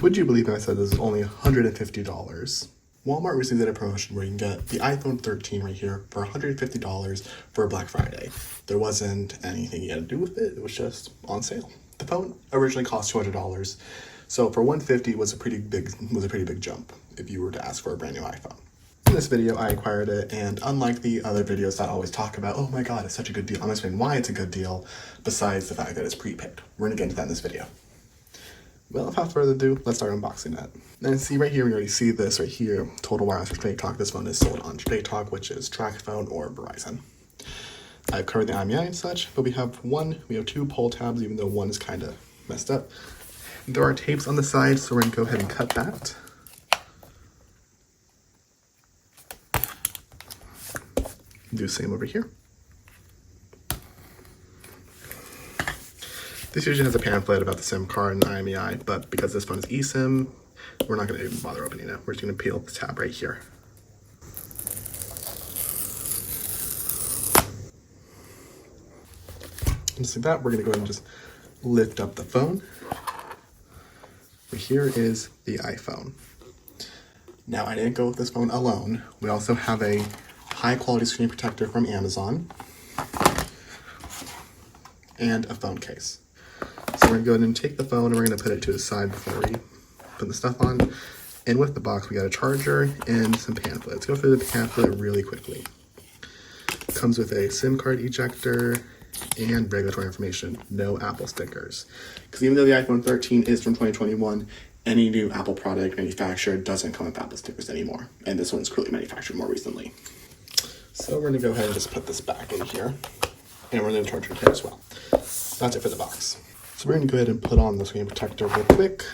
Would you believe me, I said this is only $150? Walmart recently did a promotion where you can get the iPhone 13 right here for $150 for Black Friday. There wasn't anything you had to do with it, it was just on sale. The phone originally cost $200, so for $150 was a pretty big jump if you were to ask for a brand new iPhone. In this video, I acquired it, and unlike the other videos that always talk about, oh my god, it's such a good deal, I'm gonna explain why it's a good deal, besides the fact that it's prepaid. We're gonna get into that in this video. Well, without further ado, let's start unboxing that. And see right here, we already see this right here, Total Wireless for Straight Talk. This phone is sold on Straight Talk, which is TracFone or Verizon. I've covered the IMEI and such, but we have two pull tabs, even though one is kind of messed up. There are tapes on the side, so we're gonna go ahead and cut that. Do the same over here. This usually has a pamphlet about the SIM card and IMEI, but because this phone is eSIM, we're not going to even bother opening it. We're just going to peel the tab right here. And just like that, we're going to go ahead and just lift up the phone. Right here is the iPhone. Now, I didn't go with this phone alone. We also have a high quality screen protector from Amazon and a phone case. So we're gonna go ahead and take the phone and we're gonna put it to the side before we put the stuff on. And with the box, we got a charger and some pamphlets. Let's go through the pamphlet really quickly. It comes with a SIM card ejector and regulatory information, no Apple stickers. Because even though the iPhone 13 is from 2021, any new Apple product manufactured doesn't come with Apple stickers anymore. And this one's clearly manufactured more recently. So we're gonna go ahead and just put this back in here. And we're gonna charge it here as well. That's it for the box. So we're gonna go ahead and put on the screen protector real quick.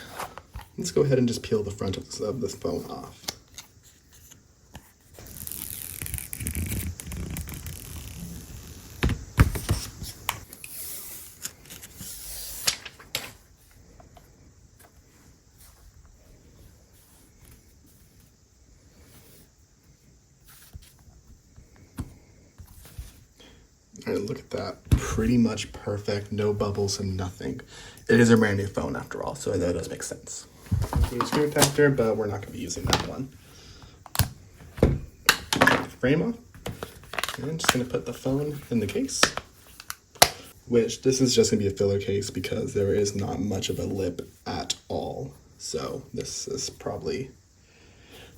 Let's go ahead and just peel the front of this phone off. All right, look at that. Pretty much perfect, no bubbles and nothing. It is a brand new phone after all, so that does make sense. Screen protector, but we're not gonna be using that one. Frame off. And I'm just gonna put the phone in the case, which this is just gonna be a filler case because there is not much of a lip at all. So this is probably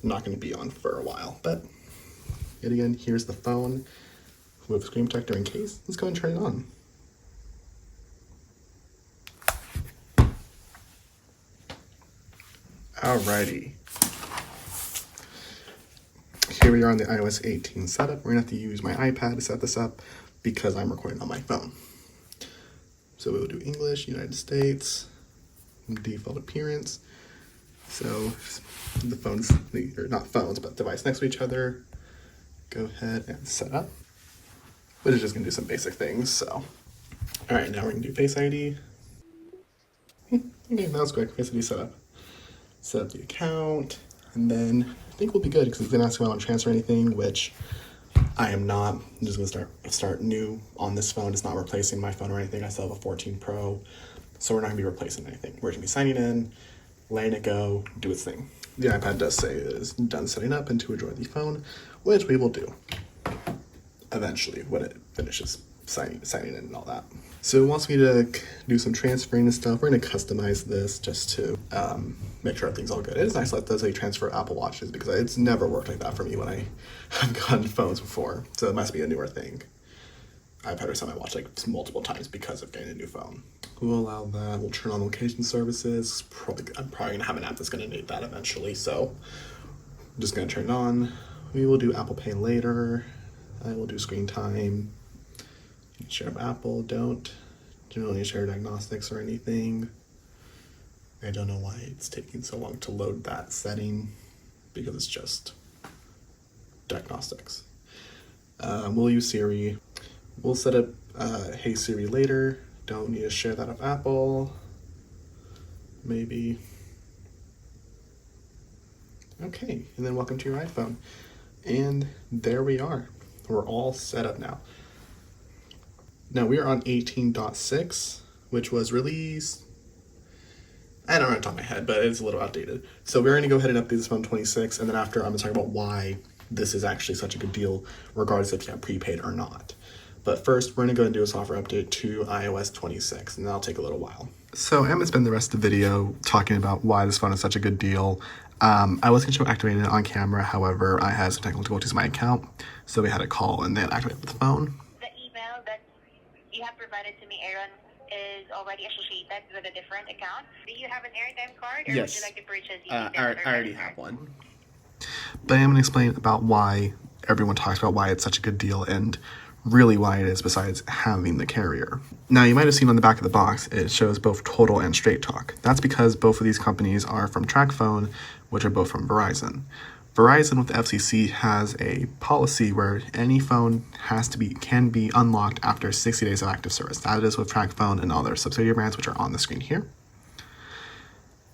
not gonna be on for a while, but yet again, here's the phone with screen protector in case. Let's go and turn it on. Alrighty. Here we are on the iOS 18 setup. We're gonna have to use my iPad to set this up because I'm recording on my phone. So we'll do English, United States, default appearance. So the phones, or not phones, but device next to each other. Go ahead and set up. But it's just gonna do some basic things, so. All right, now we're gonna do Face ID. Okay, that was quick, Face ID setup. Set up the account, and then I think we'll be good because it's gonna ask if I want to transfer anything, which I am not. I'm just gonna start new on this phone. It's not replacing my phone or anything. I still have a 14 Pro, so we're not gonna be replacing anything. We're gonna be signing in, letting it go, do its thing. The iPad does say it is done setting up and to enjoy the phone, which we will do eventually when it finishes signing in and all that. So it wants me to do some transferring and stuff. We're gonna customize this just to make sure everything's all good. It is nice that does transfer Apple Watches because it's never worked like that for me when I have gotten phones before. So it must be a newer thing. I've had to sell my watch like multiple times because of getting a new phone. We'll allow that. We'll turn on location services. I'm probably gonna have an app that's gonna need that eventually. So I'm just gonna turn it on. We will do Apple Pay later. I will do screen time. Share Apple, don't need share diagnostics or anything. I don't know why it's taking so long to load that setting because it's just diagnostics. We'll use Siri. We'll set up Hey Siri later. Don't need to share that with Apple. Maybe. Okay, and then welcome to your iPhone. And there we are. We're all set up now. Now we are on 18.6, which was released, I don't on top of my head, but it's a little outdated. So we're going to go ahead and update this phone 26, and then after I'm going to talk about why this is actually such a good deal, regardless if you have prepaid or not. But first, we're going to go and do a software update to iOS 26, and that'll take a little while. So I'm going to spend the rest of the video talking about why this phone is such a good deal. I was going to show activating it on camera, however, I had some technical difficulties in my account, so we had a call and then activate the phone. The email that you have provided to me, Aaron, is already associated with a different account. Do you have an airtime card, or Yes. would you like to purchase I already have one. But I am going to explain about why everyone talks about why it's such a good deal and really why it is besides having the carrier. Now, you might have seen on the back of the box, it shows both Total and Straight Talk. That's because both of these companies are from TracFone, which are both from Verizon. Verizon with the FCC has a policy where any phone can be unlocked after 60 days of active service. That is with TracFone and all their subsidiary brands, which are on the screen here.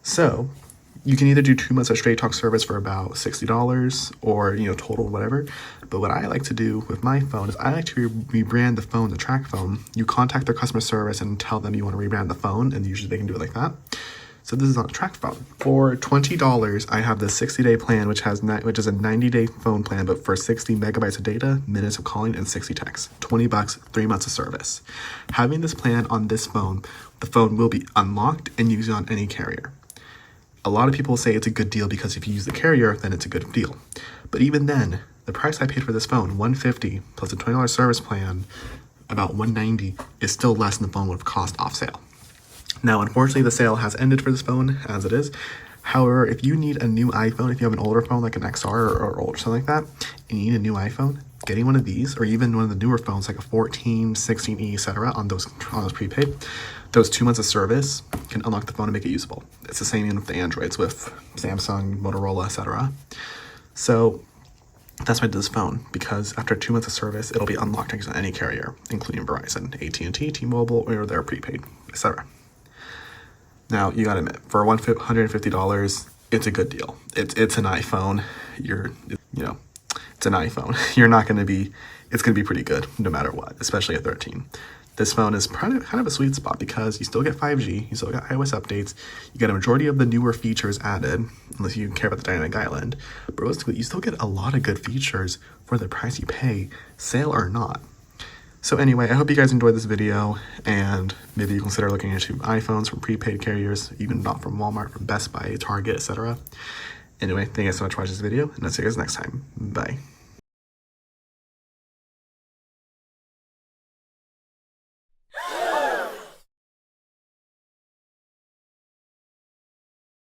So you can either do 2 months of Straight Talk service for about $60 or, total, whatever. But what I like to do with my phone is I like to rebrand the phone to TracFone. You contact their customer service and tell them you want to rebrand the phone, and usually they can do it like that. So this is on a TracFone. For $20, I have the 60-day plan, which is a 90-day phone plan, but for 60 megabytes of data, minutes of calling, and 60 texts. $20, 3 months of service. Having this plan on this phone, the phone will be unlocked and used on any carrier. A lot of people say it's a good deal because if you use the carrier, then it's a good deal. But even then, the price I paid for this phone, $150 plus a $20 service plan, about $190, is still less than the phone would have cost off sale. Now, unfortunately, the sale has ended for this phone as it is. However, if you need a new iPhone, if you have an older phone like an XR or older, something like that, and you need a new iPhone, getting one of these, or even one of the newer phones like a 14, 16E, etc., on those prepaid, those 2 months of service can unlock the phone and make it usable. It's the same even with the Androids with Samsung, Motorola, etc. So that's why I did this phone, because after 2 months of service, it'll be unlocked on any carrier, including Verizon, AT&T, T-Mobile, or their prepaid, etc. Now, you gotta admit, for $150, it's a good deal. It's an iPhone. It's an iPhone. It's gonna be pretty good no matter what, especially at 13. This phone is kind of a sweet spot because you still get 5G, you still got iOS updates, you get a majority of the newer features added, unless you care about the dynamic island. But realistically, you still get a lot of good features for the price you pay, sale or not. So anyway, I hope you guys enjoyed this video, and maybe you consider looking into iPhones from prepaid carriers, even not from Walmart, from Best Buy, Target, etc. Anyway, thank you guys so much for watching this video, and I'll see you guys next time. Bye.